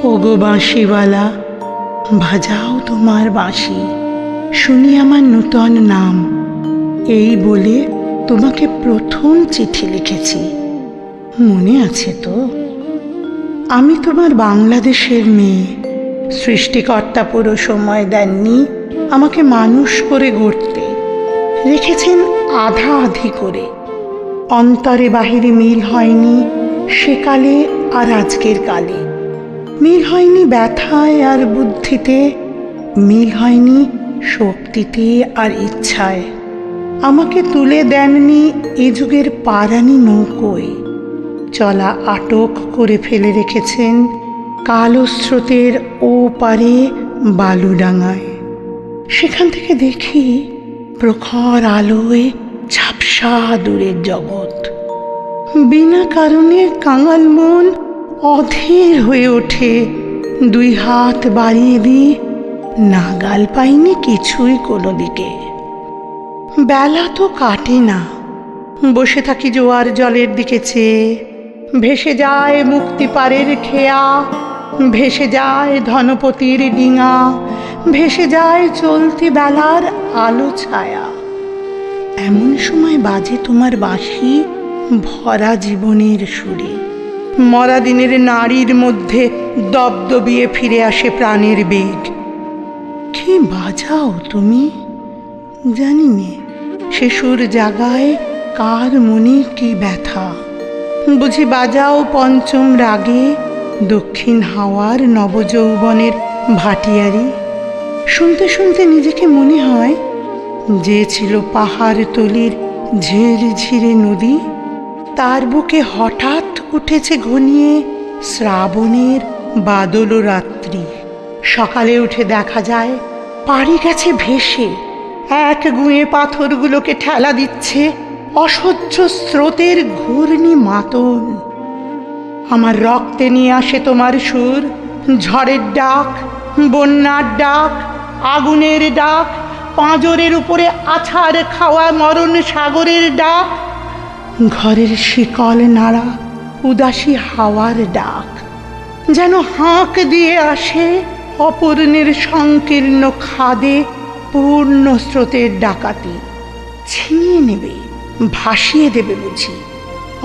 ওগো বাঁশিওয়ালা, বাজাও তোমার বাঁশি, শুনি আমার নূতন নাম। এই বলে তোমাকে প্রথম চিঠি লিখেছি, মনে আছে তো? আমি তোমার বাংলাদেশের মেয়ে। সৃষ্টিকর্তা পুরো সময় দেননি আমাকে মানুষ করে গড়তে, রেখেছেন আধা আধি করে। অন্তরে বাহিরে মিল হয়নি সেকালে আর আজকের কালে, মিল হয়নি ব্যথায় আর বুদ্ধিতে, মিল হয়নি শক্তিতে আর ইচ্ছায়। আমাকে তুলে দেননি এ যুগের পারানি নৌকোয়, চলা আটক করে ফেলে রেখেছেন কালো স্রোতের ও পারে বালুডাঙায়। সেখান থেকে দেখি প্রখর আলোয় ঝাপসা দূরের জগৎ। বিনা কারণে কাঙাল মন অধীর হয়ে ওঠে, দুই হাত বাড়িয়ে দিই, নাগাল পাইনি কিছুই কোনো দিকে। বেলা তো কাটে না, বসে থাকি জোয়ার জলের দিকে চেয়ে। ভেসে যায় মুক্তিপাড়ের খেয়া, ভেসে যায় ধনপতির ডিঙা, ভেসে যায় চলতি বেলার আলো ছায়া। এমন সময় বাজে তোমার বাঁশি ভরা জীবনের সুরে। মরা দিনের নারীর মধ্যে দবদবিয়ে ফিরে আসে প্রাণের বেগ। কি বাজাও তুমি, জানি নে সে সুর জাগায় কার মনে কি ব্যথা। বুঝি বাজাও পঞ্চম রাগে দক্ষিণ হাওয়ার নবযৌবনের ভাটিয়ারি। শুনতে শুনতে নিজেকে মনে হয় যে ছিল পাহাড় তলির ঝিরঝিরে নদী, তার বুকে হঠাৎ উঠেছে ঘনিয়ে শ্রাবণের বাদল রাত্রি। সকালে উঠে দেখা যায় পাড়ি গেছে ভেসে, এক গুঁয়ে পাথরগুলোকে ঠেলা দিচ্ছে অসহ্য স্রোতের ঘূর্ণি মাতন। আমার রক্তে নিয়ে আসে তোমার সুর, ঝড়ের ডাক, বন্যার ডাক, আগুনের ডাক, পাঁজরের উপরে আছাড় খাওয়া মরণ সাগরের ডাক, ঘরের শিকল নাড়া উদাসী হাওয়ার ডাক। যেন হাঁক দিয়ে আসে অপূর্ণের সংকীর্ণ খাদে পূর্ণ স্রোতের ডাকাতি। ছিনিয়ে নেবে, ভাসিয়ে দেবে বুঝি।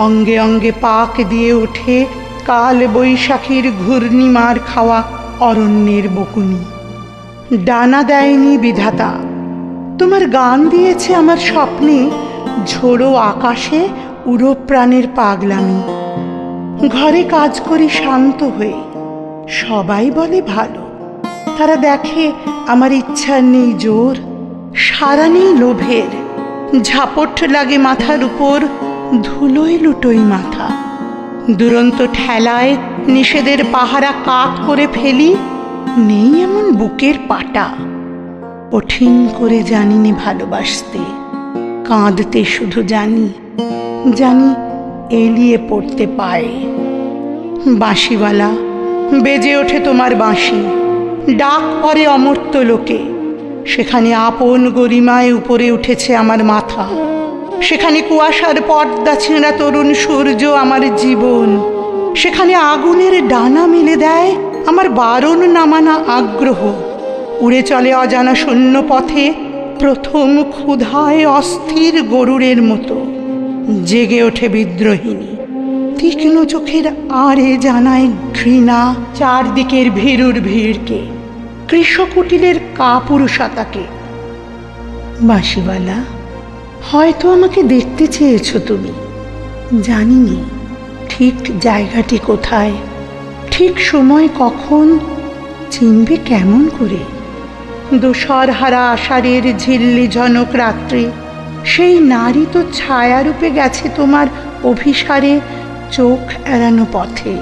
অঙ্গে অঙ্গে পাক দিয়ে ওঠে কাল বৈশাখীর ঘূর্ণিমার খাওয়া অরণ্যের বকুনি। ডানা দেয়নি বিধাতা, তোমার গান দিয়েছে আমার স্বপ্নে ঝোড়ো আকাশে উড়ো প্রাণের পাগলামি। ঘরে কাজ করি শান্ত হয়ে, সবাই বলে ভালো। তারা দেখে আমার ইচ্ছার নেই জোর, সারা নেই লোভের। ঝাপট লাগে মাথার উপর, ধুলোয় লুটোই মাথা। দুরন্ত ঠেলায় নিষেধের পাহারা কাত করে ফেলি, নেই এমন বুকের পাটা। কঠিন করে জানিনি ভালোবাসতে, কাঁদতে শুধু জানি, জানি এলিয়ে পড়তে পায়। বাঁশিওয়ালা, বেজে ওঠে তোমার বাঁশি, ডাক পরে অমর্ত্য লোকে। সেখানে আপন গরিমায় উপরে উঠেছে আমার মাথা, সেখানে কুয়াশার পর্দা ছেঁড়া তরুণ সূর্য আমার জীবন। সেখানে আগুনের ডানা মেলে দেয় আমার বারণ নামানা আগ্রহ। উড়ে চলে অজানা শূন্য পথে প্রথম ক্ষুধায় অস্থির গরুরের মতো। জেগে ওঠে বিদ্রোহিণী, তীক্ষ্ণ চোখের আড়ে জানায় ঘৃণা চারদিকের ভীরুর ভিড়কে, কৃষকুটিলের কাপুরুষতাকে। বাঁশিওয়ালা, হয়তো আমাকে দেখতে চেয়েছ তুমি, জানিনি ঠিক জায়গাটি কোথায়, ঠিক সময় কখন, চিনবে কেমন করে? দোসর হারা আষাঢ়ের ঝিল্লি ঝনক রাত্রে সেই নারী তো ছায়ারূপে গেছে তোমার অভিসারে চোখ এড়ানো পথে।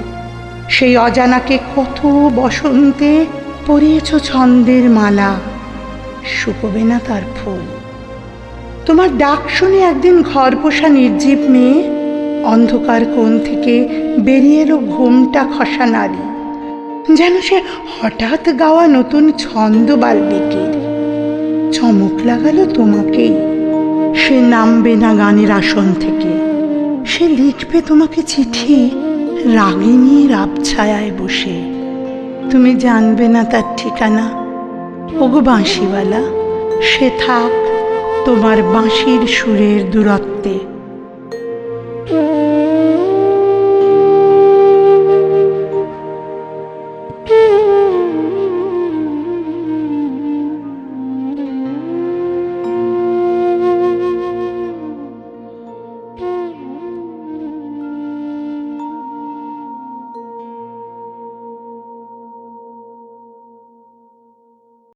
সেই অজানাকে কত বসন্তে পরিয়েছ ছন্দের মালা, শুকোবে না তার ফুল। তোমার ডাক শুনে একদিন ঘর পোষা নির্জীব মেয়ে অন্ধকার কোণ থেকে বেরিয়ে এলো ঘোমটা খসা নারী, যেন সে হঠাৎ গাওয়া নতুন ছন্দ বাল্মীকির। চমক লাগালো তোমাকেই, সে নামবে না গানের আসন থেকে, সে লিখবে তোমাকে চিঠি রাগিনীর আবছায়ায় বসে। তুমি জানবে না তার ঠিকানা। ওগো বাঁশিওয়ালা, সে থাক তোমার বাঁশির সুরের দূরত্বে।